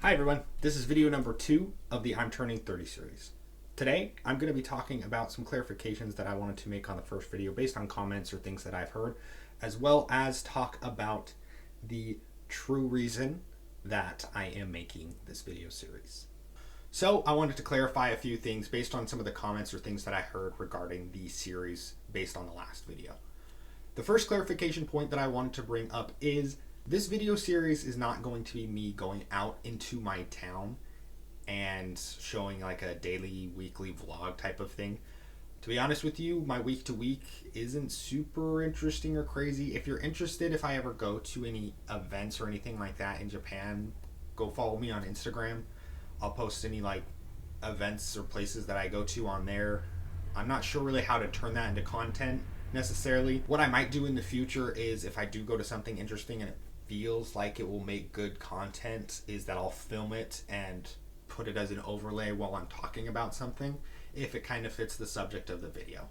Hi everyone, this is video number 2 of the I'm Turning 30 series. Today, I'm going to be talking about some clarifications that I wanted to make on the first video based on comments or things that I've heard, as well as talk about the true reason that I am making this video series. So I wanted to clarify a few things based on some of the comments or things that I heard regarding the series based on the last video. The first clarification point that I wanted to bring up is this video series is not going to be me going out into my town and showing like a daily, weekly vlog type of thing. To be honest with you, my week to week isn't super interesting or crazy. If you're interested, if I ever go to any events or anything like that in Japan, go follow me on Instagram. I'll post any like events or places that I go to on there. I'm not sure really how to turn that into content necessarily. What I might do in the future is if I do go to something interesting and it feels like it will make good content, is that I'll film it and put it as an overlay while I'm talking about something if it kind of fits the subject of the video.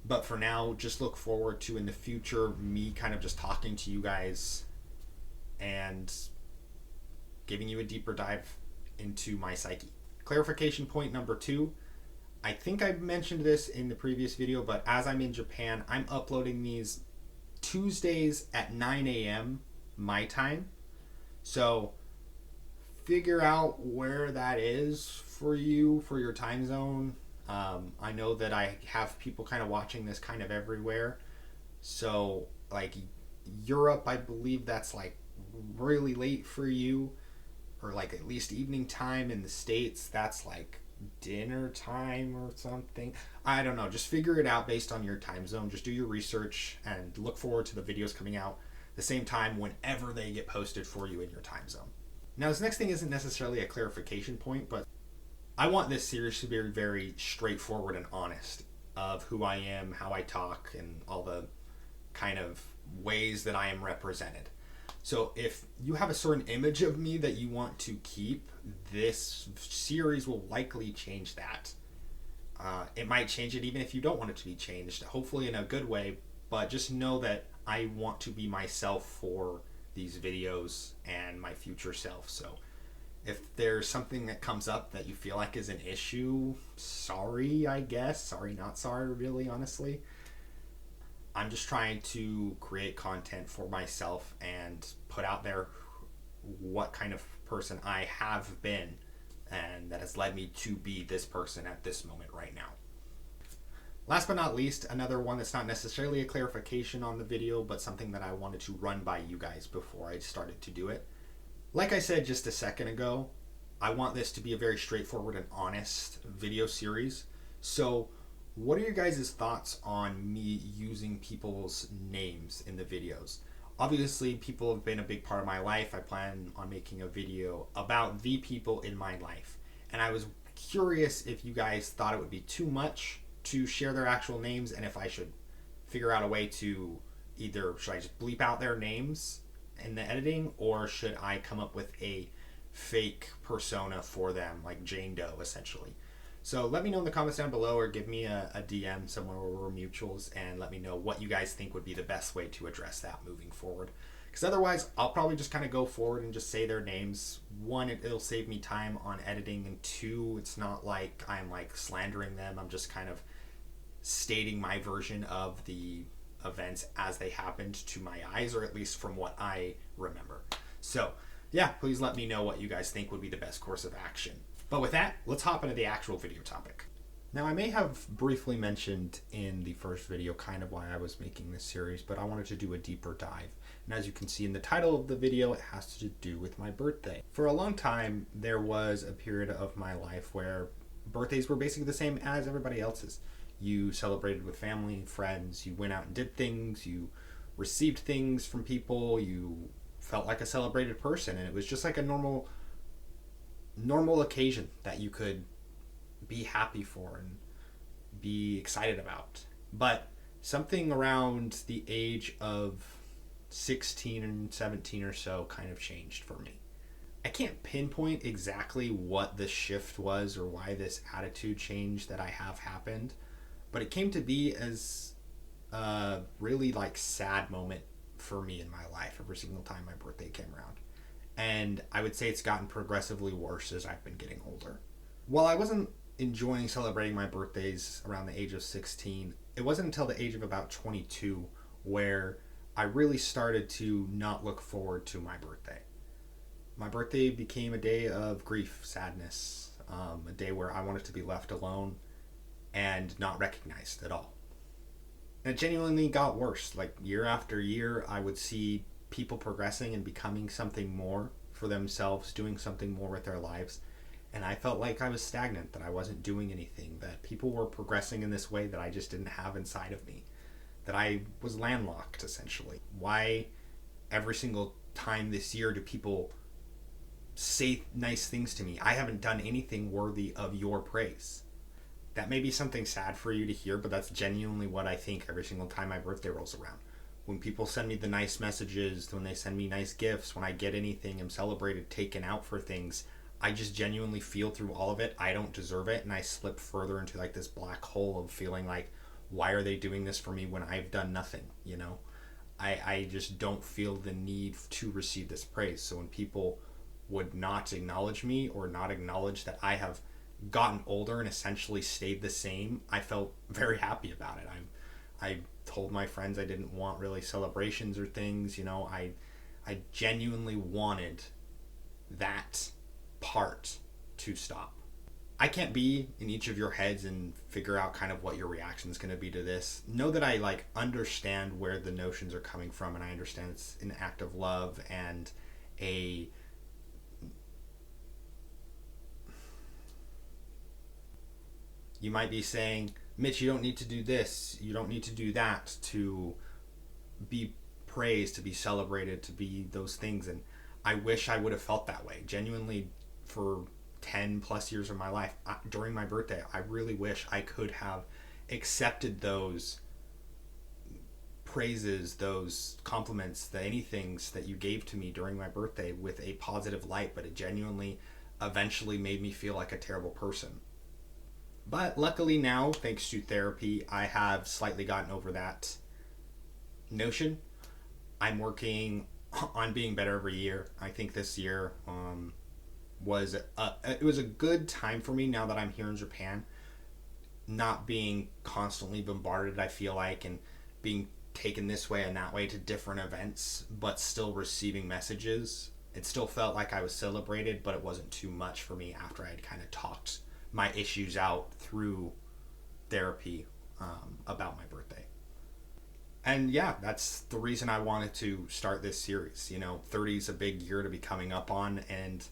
But for now, just look forward to in the future me kind of just talking to you guys and giving you a deeper dive into my psyche. Clarification point number 2. I think I mentioned this in the previous video, but as I'm in Japan, I'm uploading these Tuesdays at 9 a.m. my time. So figure out where that is for you, for your time zone. I know that I have people kind of watching this kind of everywhere. So like Europe, I believe that's like really late for you, or like at least evening time. In the States, that's like dinner time or something. I don't know. Just figure it out based on your time zone. Just do your research and look forward to the videos coming out the same time whenever they get posted for you in your time zone. Now, this next thing isn't necessarily a clarification point, but I want this series to be very straightforward and honest of who I am, how I talk, and all the kind of ways that I am represented. So if you have a certain image of me that you want to keep, this series will likely change that. It might change it even if you don't want it to be changed, hopefully in a good way, but just know that I want to be myself for these videos and my future self. So if there's something that comes up that you feel like is an issue, sorry, I guess. Sorry, not sorry, really, honestly. I'm just trying to create content for myself and put out there what kind of person I have been, and that has led me to be this person at this moment right now. Last but not least, another one that's not necessarily a clarification on the video, but something that I wanted to run by you guys before I started to do it. Like I said just a second ago, I want this to be a very straightforward and honest video series. So what are your guys' thoughts on me using people's names in the videos? Obviously, people have been a big part of my life. I plan on making a video about the people in my life. And I was curious if you guys thought it would be too much to share their actual names, and if I should figure out a way to either, should I just bleep out their names in the editing, or should I come up with a fake persona for them, like Jane Doe, essentially. So let me know in the comments down below, or give me a DM somewhere where we're mutuals, and let me know what you guys think would be the best way to address that moving forward. Because otherwise, I'll probably just kind of go forward and just say their names. One, it'll save me time on editing, and two, it's not like I'm like slandering them. I'm just kind of stating my version of the events as they happened to my eyes, or at least from what I remember. So yeah, please let me know what you guys think would be the best course of action. But with that, let's hop into the actual video topic. Now, I may have briefly mentioned in the first video kind of why I was making this series, but I wanted to do a deeper dive. And as you can see in the title of the video, it has to do with my birthday. For a long time, there was a period of my life where birthdays were basically the same as everybody else's. You celebrated with family and friends, you went out and did things, you received things from people, you felt like a celebrated person, and it was just like a normal occasion that you could be happy for and be excited about. But something around the age of 16 and 17 or so kind of changed for me. I can't pinpoint exactly what the shift was or why this attitude change that I have happened, but it came to be as a really like sad moment for me in my life every single time my birthday came around. And I would say it's gotten progressively worse as I've been getting older. While I wasn't enjoying celebrating my birthdays around the age of 16, it wasn't until the age of about 22 where I really started to not look forward to my birthday. My birthday became a day of grief, sadness, a day where I wanted to be left alone and not recognized at all. And it genuinely got worse. Like year after year, I would see people progressing and becoming something more for themselves, doing something more with their lives. And I felt like I was stagnant, that I wasn't doing anything, that people were progressing in this way that I just didn't have inside of me, that I was landlocked essentially. Why every single time this year do people say nice things to me? I haven't done anything worthy of your praise. That may be something sad for you to hear, but that's genuinely what I think every single time my birthday rolls around. When people send me the nice messages, when they send me nice gifts, when I get anything, I'm celebrated, taken out for things, I just genuinely feel through all of it, I don't deserve it, and I slip further into like this black hole of feeling like, why are they doing this for me when I've done nothing, you know? I just don't feel the need to receive this praise. So when people would not acknowledge me or not acknowledge that I have gotten older and essentially stayed the same, I felt very happy about it. I told my friends I didn't want really celebrations or things, you know. I genuinely wanted that part to stop. I can't be in each of your heads and figure out kind of what your reaction is going to be to this. Know that I like understand where the notions are coming from, and I understand it's an act of love and a you might be saying, Mitch, you don't need to do this, you don't need to do that to be praised, to be celebrated, to be those things. And I wish I would have felt that way. Genuinely, for 10 plus years of my life, during my birthday, I really wish I could have accepted those praises, those compliments, the anythings that you gave to me during my birthday with a positive light, but it genuinely eventually made me feel like a terrible person. But luckily now, thanks to therapy, I have slightly gotten over that notion. I'm working on being better every year. I think this year was a good time for me now that I'm here in Japan, not being constantly bombarded, I feel like, and being taken this way and that way to different events, but still receiving messages. It still felt like I was celebrated, but it wasn't too much for me after I had kind of talked my issues out through therapy about my birthday. And yeah, that's the reason I wanted to start this series. You know, 30 is a big year to be coming up on, and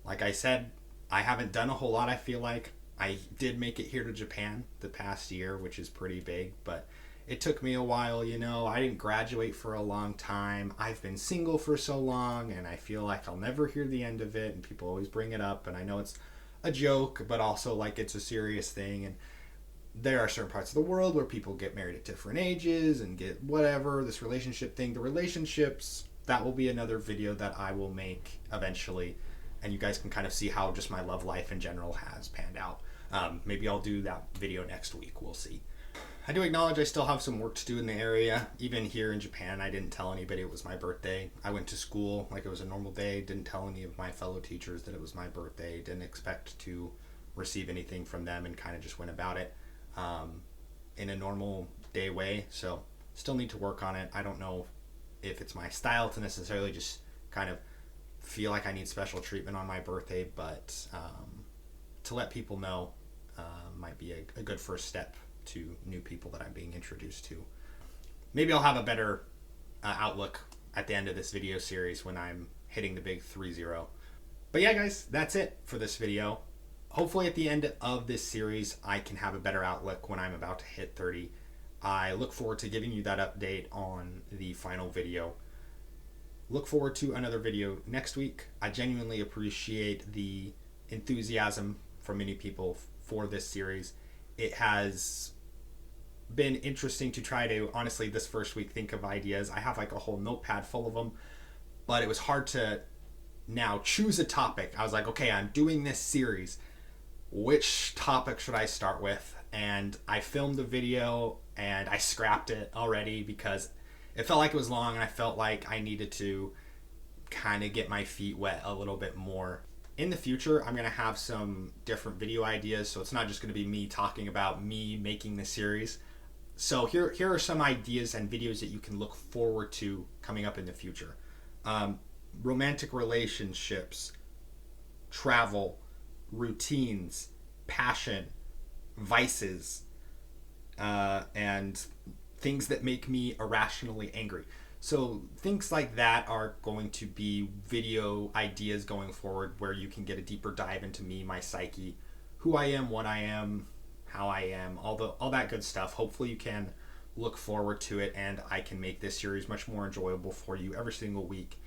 like I said, I haven't done a whole lot. I feel like I did make it here to Japan the past year, which is pretty big, but it took me a while, you know. I didn't graduate for a long time. I've been single for so long, and I feel like I'll never hear the end of it, and people always bring it up, and I know it's a joke, but also like it's a serious thing. And there are certain parts of the world where people get married at different ages and get whatever, this relationship thing. The relationships, that will be another video that I will make eventually, and you guys can kind of see how just my love life in general has panned out. Maybe I'll do that video next week. We'll see. I do acknowledge I still have some work to do in the area. Even here in Japan, I didn't tell anybody it was my birthday. I went to school like it was a normal day, didn't tell any of my fellow teachers that it was my birthday, didn't expect to receive anything from them, and kind of just went about it in a normal day way. So still need to work on it. I don't know if it's my style to necessarily just kind of feel like I need special treatment on my birthday, but to let people know might be a good first step to new people that I'm being introduced to. Maybe I'll have a better outlook at the end of this video series when I'm hitting the big 3-0. But yeah, guys, that's it for this video. Hopefully at the end of this series, I can have a better outlook when I'm about to hit 30. I look forward to giving you that update on the final video. Look forward to another video next week. I genuinely appreciate the enthusiasm from many people for this series. It has been interesting to try to, honestly, this first week, think of ideas. I have like a whole notepad full of them, but it was hard to now choose a topic. I was like, okay, I'm doing this series. Which topic should I start with? And I filmed a video and I scrapped it already because it felt like it was long, and I felt like I needed to kind of get my feet wet a little bit more. In the future, I'm going to have some different video ideas, so it's not just going to be me talking about me making the series. So here are some ideas and videos that you can look forward to coming up in the future. Romantic relationships, travel, routines, passion, vices, and things that make me irrationally angry. So things like that are going to be video ideas going forward, where you can get a deeper dive into me, my psyche, who I am, what I am, how I am, all that good stuff. Hopefully you can look forward to it, and I can make this series much more enjoyable for you every single week.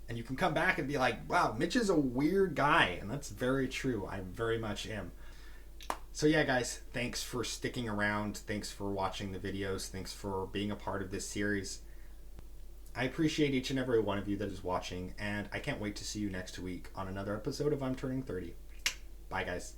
And you can come back and be like, wow, Mitch is a weird guy. And that's very true. I very much am. So yeah, guys, thanks for sticking around. Thanks for watching the videos. Thanks for being a part of this series. I appreciate each and every one of you that is watching, and I can't wait to see you next week on another episode of I'm Turning 30. Bye, guys.